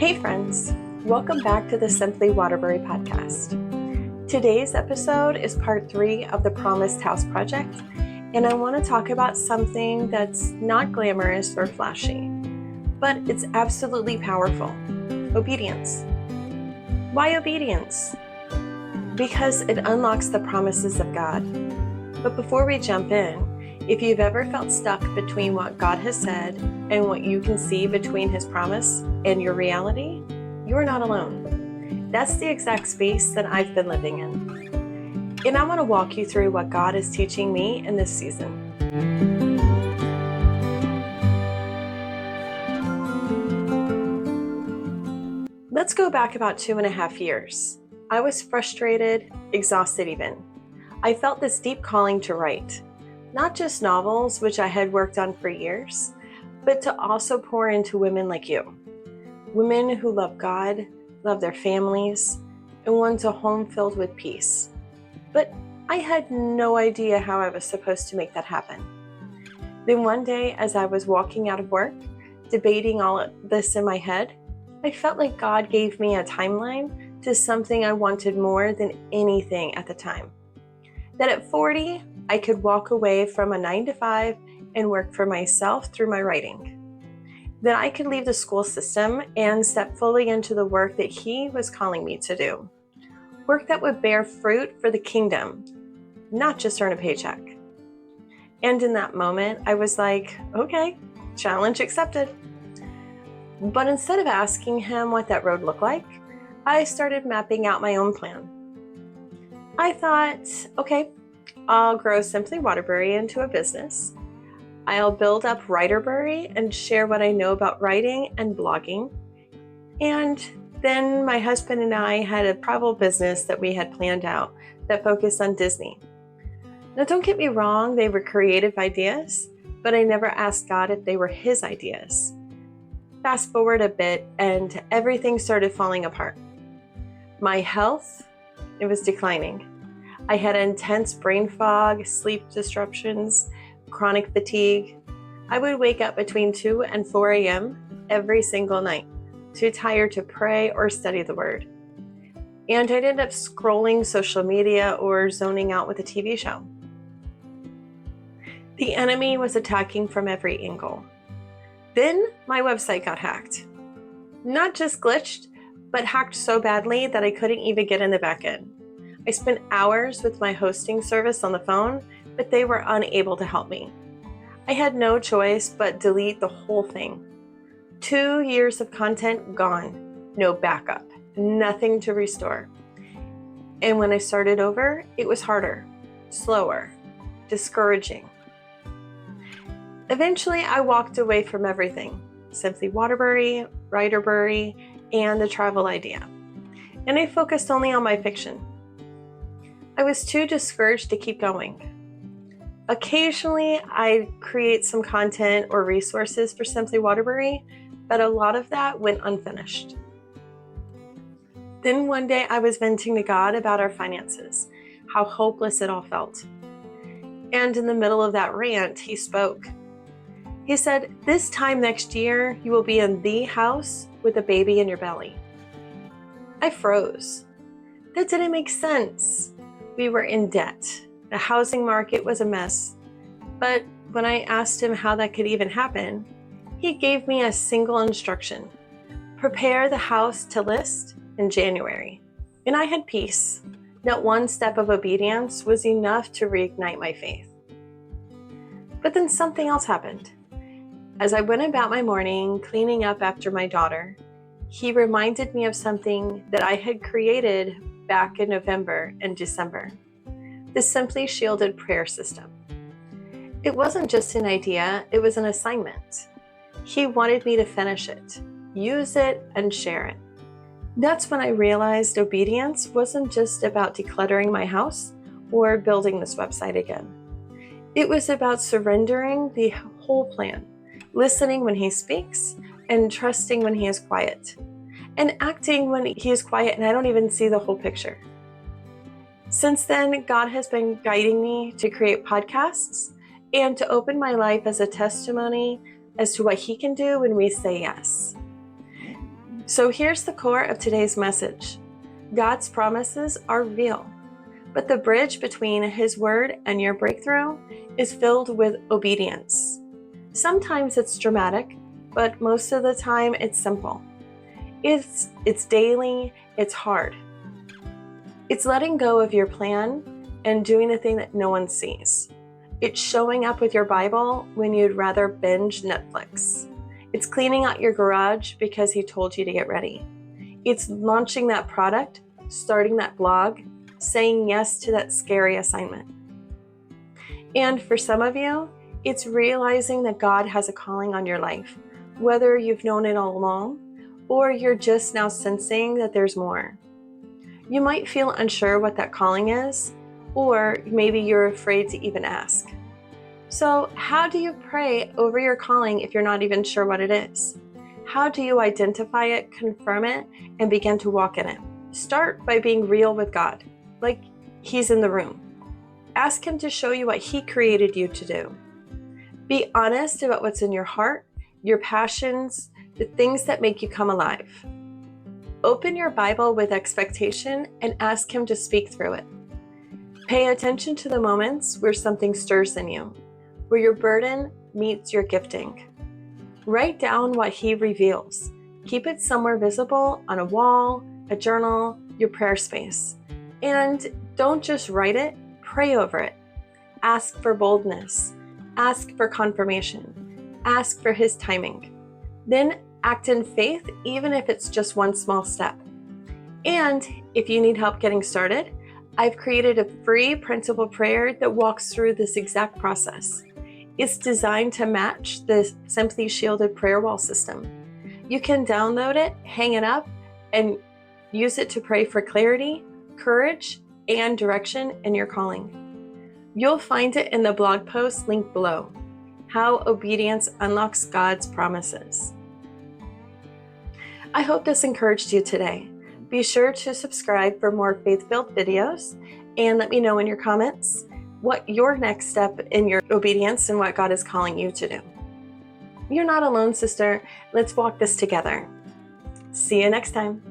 Hey friends, welcome back to the Simply Waterbury podcast. Today's episode is part 3 of the Promised House Project, and I want to talk about something that's not glamorous or flashy, but it's absolutely powerful: obedience. Why obedience? Because it unlocks the promises of God. But before we jump in, if you've ever felt stuck between what God has said and what you can see between His promise and your reality, you are not alone. That's the exact space that I've been living in. And I want to walk you through what God is teaching me in this season. Let's go back about 2.5 years. I was frustrated, exhausted even. I felt this deep calling to write. Not just novels, which I had worked on for years, but to also pour into women like you. Women who love God, love their families, and want a home filled with peace. But I had no idea how I was supposed to make that happen. Then one day, as I was walking out of work, debating all of this in my head, I felt like God gave me a timeline to something I wanted more than anything at the time. That at 40, I could walk away from a 9-to-5 and work for myself through my writing. That I could leave the school system and step fully into the work that He was calling me to do. Work that would bear fruit for the kingdom, not just earn a paycheck. And in that moment, I was like, okay, challenge accepted. But instead of asking Him what that road looked like, I started mapping out my own plan. I thought, okay, I'll grow Simply Waterbury into a business. I'll build up Writerbury and share what I know about writing and blogging. And then my husband and I had a travel business that we had planned out that focused on Disney. Now, don't get me wrong, they were creative ideas, but I never asked God if they were His ideas. Fast forward a bit and everything started falling apart. My health, it was declining. I had intense brain fog, sleep disruptions, chronic fatigue. I would wake up between 2 and 4 a.m. every single night, too tired to pray or study the Word. And I'd end up scrolling social media or zoning out with a TV show. The enemy was attacking from every angle. Then my website got hacked. Not just glitched, but hacked so badly that I couldn't even get in the back end. I spent hours with my hosting service on the phone, but they were unable to help me. I had no choice but delete the whole thing. 2 years of content gone, no backup, nothing to restore. And when I started over, it was harder, slower, discouraging. Eventually, I walked away from everything: Simply Waterbury, Writerbury, and the travel idea. And I focused only on my fiction. I was too discouraged to keep going. Occasionally, I'd create some content or resources for Simply Waterbury, but a lot of that went unfinished. Then one day I was venting to God about our finances, how hopeless it all felt. And in the middle of that rant, He spoke. He said, "This time next year, you will be in the house with a baby in your belly." I froze. That didn't make sense. We were in debt. The housing market was a mess. But when I asked Him how that could even happen, He gave me a single instruction: prepare the house to list in January. And I had peace. Not one step of obedience was enough to reignite my faith. But then something else happened. As I went about my morning cleaning up after my daughter, He reminded me of something that I had created back in November and December: the Simply Shielded prayer system. It wasn't just an idea, it was an assignment. He wanted me to finish it, use it, and share it. That's when I realized obedience wasn't just about decluttering my house or building this website again. It was about surrendering the whole plan, listening when He speaks, and trusting when He is quiet, and acting when He is quiet and I don't even see the whole picture. Since then, God has been guiding me to create podcasts and to open my life as a testimony as to what He can do when we say yes. So here's the core of today's message. God's promises are real, but the bridge between His Word and your breakthrough is filled with obedience. Sometimes it's dramatic, but most of the time it's simple. It's daily, it's hard. It's letting go of your plan and doing the thing that no one sees. It's showing up with your Bible when you'd rather binge Netflix. It's cleaning out your garage because He told you to get ready. It's launching that product, starting that blog, saying yes to that scary assignment. And for some of you, it's realizing that God has a calling on your life, whether you've known it all along or you're just now sensing that there's more. You might feel unsure what that calling is, or maybe you're afraid to even ask. So how do you pray over your calling if you're not even sure what it is? How do you identify it, confirm it, and begin to walk in it? Start by being real with God, like He's in the room. Ask Him to show you what He created you to do. Be honest about what's in your heart, your passions, the things that make you come alive. Open your Bible with expectation and ask Him to speak through it. Pay attention to the moments where something stirs in you, where your burden meets your gifting. Write down what He reveals. Keep it somewhere visible on a wall, a journal, your prayer space. And don't just write it, pray over it. Ask for boldness. Ask for confirmation. Ask for His timing. Then act in faith, even if it's just one small step. And if you need help getting started, I've created a free principle prayer that walks through this exact process. It's designed to match the Simply Shielded prayer wall system. You can download it, hang it up, and use it to pray for clarity, courage, and direction in your calling. You'll find it in the blog post linked below, How Obedience Unlocks God's Promises. I hope this encouraged you today. Be sure to subscribe for more faith-filled videos, and let me know in your comments what your next step in your obedience and what God is calling you to do. You're not alone, sister. Let's walk this together. See you next time.